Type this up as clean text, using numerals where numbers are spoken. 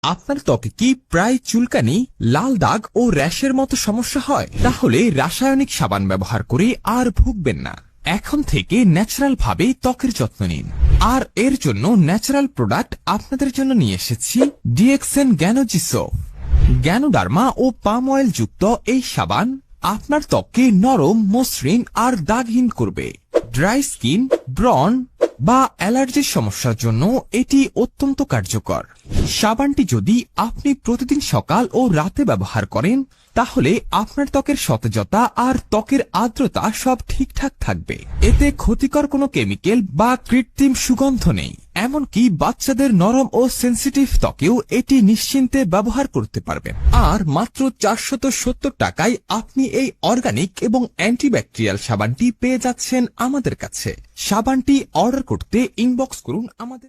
আপনার ত্বকে কি প্রায় চুলকানি, লাল দাগ ও র্যাশের মতো সমস্যা হয়? তাহলে রাসায়নিক সাবান ব্যবহার করে আর ভুগবেন না। এখন থেকে ন্যাচারাল ভাবে ত্বকের যত্ন নিন। আর এর জন্য ন্যাচারাল প্রোডাক্ট আপনাদের জন্য নিয়ে এসেছি ডিএক্সএন গ্যানোজি সোপ। গ্যানোডার্মা ও পাম অয়েল যুক্ত এই সাবান আপনার ত্বককে নরম, মসৃণ আর দাগহীন করবে। ড্রাই স্কিন, ব্রণ বা অ্যালার্জির সমস্যার জন্য এটি অত্যন্ত কার্যকর। সাবানটি যদি আপনি প্রতিদিন সকাল ও রাতে ব্যবহার করেন, তাহলে আপনার ত্বকের সতেজতা আর ত্বকের আর্দ্রতা সব ঠিকঠাক থাকবে। এতে ক্ষতিকর কোনো কেমিক্যাল বা কৃত্রিম সুগন্ধ নেই। এমনকি বাচ্চাদের নরম ও সেন্সিটিভ ত্বকেও এটি নিশ্চিন্তে ব্যবহার করতে পারবেন। আর মাত্র 470 টাকায় আপনি এই অর্গানিক এবং অ্যান্টিব্যাকটেরিয়াল সাবানটি পেয়ে যাচ্ছেন আমাদের কাছে। সাবানটি অর্ডার করতে ইনবক্স করুন আমাদের।